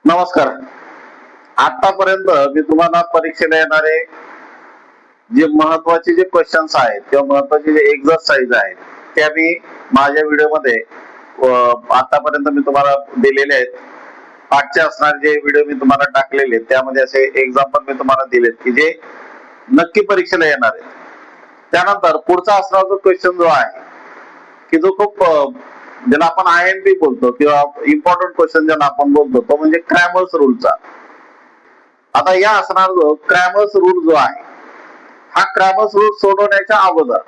नमस्कार. आतापर्यंत मी तुम्हाला परीक्षेला येणारे जे महत्वाचे जे क्वेश्चन्स आहेत किंवा महत्वाचे जे एक्झरसाइज आहेत त्या मी माझ्या व्हिडिओमध्ये आतापर्यंत मी तुम्हाला दिलेले आहेत. पाठचे असणारे जे व्हिडिओ मी तुम्हाला टाकलेले त्यामध्ये असे एक्झाम्पल मी तुम्हाला दिलेत की जे नक्की परीक्षेला येणार आहेत. त्यानंतर पुढचा असणारा जो क्वेश्चन जो आहे की जो खूप ज्याला आपण IMP बोलतो किंवा इम्पॉर्टंट क्वेश्चन ज्याला आपण बोलतो तो म्हणजे क्रॅमर्स रूलचा. आता या असणार जो क्रॅमर्स रूल जो आहे हा क्रॅमर्स रूल सोडवण्याच्या अगोदर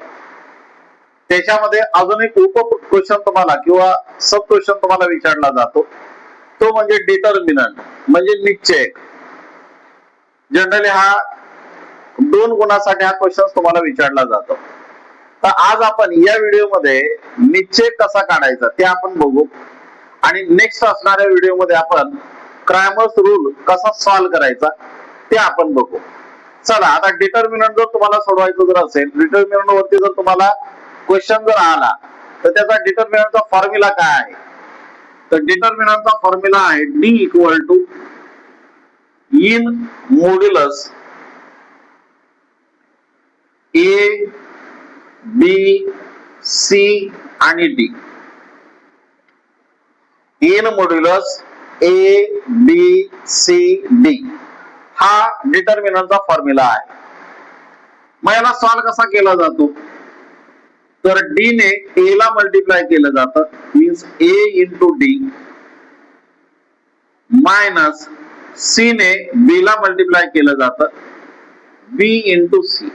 त्याच्यामध्ये अजून एक उप क्वेश्चन तुम्हाला किंवा सब क्वेश्चन तुम्हाला विचारला जातो तो म्हणजे डिटर्मिनंट म्हणजे निश्चयक. जनरली हा 2 गुणासाठी हा क्वेश्चन तुम्हाला विचारला जातो. तर आज आपण या व्हिडिओमध्ये निश्चय कसा काढायचा ते आपण बघू आणि नेक्स्ट असणाऱ्या व्हिडिओमध्ये आपण क्रॅमर्स रूल कसा सॉल्व्ह करायचा ते आपण बघू. चला आता डिटर्मिनंट जर तुम्हाला सोडवायचं जर असेल, डिटर्मिनंट वरती जर तुम्हाला क्वेश्चन जर आला तर त्याचा डिटर्मिनंटचा फॉर्म्युला काय आहे? तर डिटर्मिनंटचा फॉर्म्युला आहे D equal to in modulus A B C आणि D. In modulus A B C D हा डिटर्मिनंटचा फॉर्म्युला आहे. मग याला सॉल्व्ह कसा केला जातो? तर D ने A ला मल्टिप्लाय केलं जातं means A into D minus C ने B ला मल्टिप्लाय केलं जातं B इंटू C.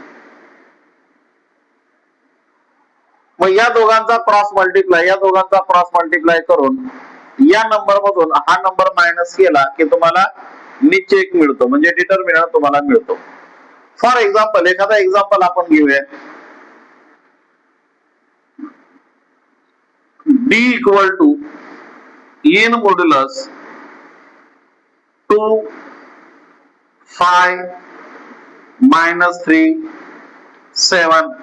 मग या दोघांचा क्रॉस मल्टिप्लाय करून या नंबर मधून हा नंबर मायनस केला की तुम्हाला निश्चयक मिळतो म्हणजे डिटर्मिनंट तुम्हाला मिळतो. फॉर एक्झाम्पल एखादा एक्झाम्पल आपण घेऊया. D equal to in modulus 2 5 -3 7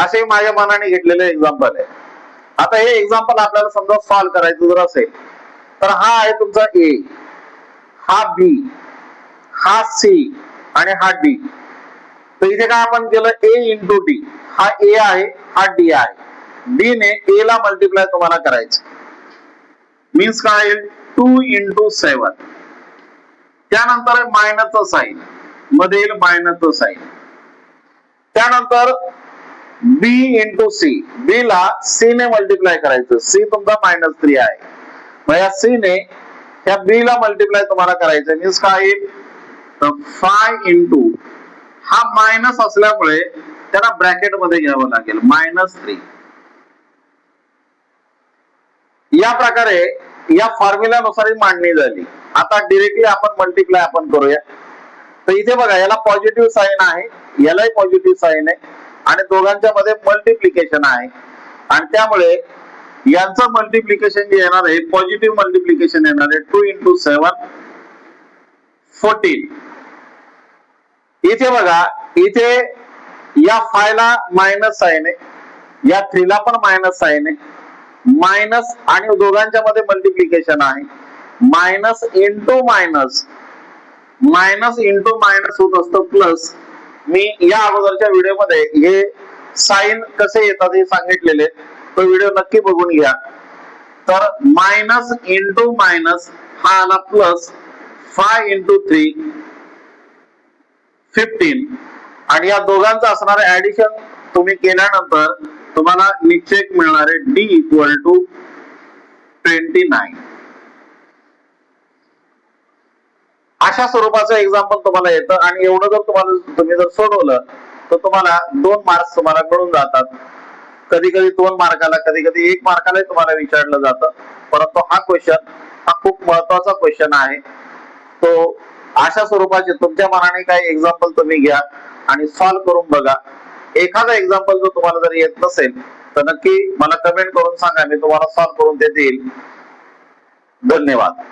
असे माझ्या मनाने घेतलेले एक्झाम्पल आहे. आता हे एक्झाम्पल आपल्याला समजा सॉल्व्ह करायचं जर असेल तर हा आहे तुमचा A, हा B, हा C आणि हा D. तर इथे काय आपण केलं A इंटू D. हा A आहे हा D आहे. D ने A ला मल्टिप्लाय तुम्हाला करायचं मीन्स काय 2 इंटू 7. त्यानंतर मायनसचं साइन मध्ये येईल मायनसचं साइन. त्यानंतर B इंटू C. B ला C ने मल्टिप्लाय करायचं. C तुमचा -3 आहे. मग या C ने या B ला मल्टिप्लाय तुम्हाला करायचं मीन्स काय येईल 5 इंटू हा मायनस असल्यामुळे त्याला ब्रॅकेट मध्ये घ्यावं लागेल -3. या प्रकारे या फॉर्म्युल्यानुसार ही मांडणी झाली. आता डायरेक्टली आपण मल्टिप्लाय आपण करूया. तर इथे बघा याला पॉझिटिव्ह साइन आहे यालाही पॉझिटिव्ह साइन आहे आणि दोघांच्या मध्ये मल्टिप्लिकेशन आहे आणि त्यामुळे यांचं मल्टिप्लिकेशन जे येणार आहे पॉझिटिव्ह मल्टिप्लिकेशन येणार आहे 2 इंटू 7 14. इथे बघा इथे या 5 ला मायनस साइन आहे या 3 ला पण मायनस साइन आहे. मायनस आणि दोघांच्या मध्ये मल्टिप्लिकेशन आहे मायनस इंटू मायनस होत असतं प्लस. मी या अगोदरच्या व्हिडिओमध्ये हे साइन कसे येतात हे सांगितलेले तो व्हिडिओ नक्की बघून घ्या. तर मायनस इंटू मायनस हा आला प्लस 5 इंटू 3 15 आणि या दोघांचं असणारे ऍडिशन तुम्ही केल्यानंतर तुम्हाला निश्चयक मिळणार आहे D इक्वल टू 29. अशा स्वरूपाचं एक्झाम्पल तुम्हाला येतं आणि एवढं जर तुम्ही जर सोडवलं तर तुम्हाला 2 मार्क्स तुम्हाला मिळून जातात. कधी कधी 2 मार्काला कधी कधी 1 मार्काला तुम्हाला विचारलं जातं. परंतु हा क्वेश्चन हा खूप महत्वाचा क्वेश्चन आहे. तो अशा स्वरूपाचे तुमच्या मनाने काही एक्झाम्पल तुम्ही घ्या आणि सॉल्व्ह करून बघा. एखादा एक्झाम्पल जर तुम्हाला जर येत नसेल तर नक्की मला कमेंट करून सांगा मी तुम्हाला सॉल्व्ह करून ते देईल. धन्यवाद.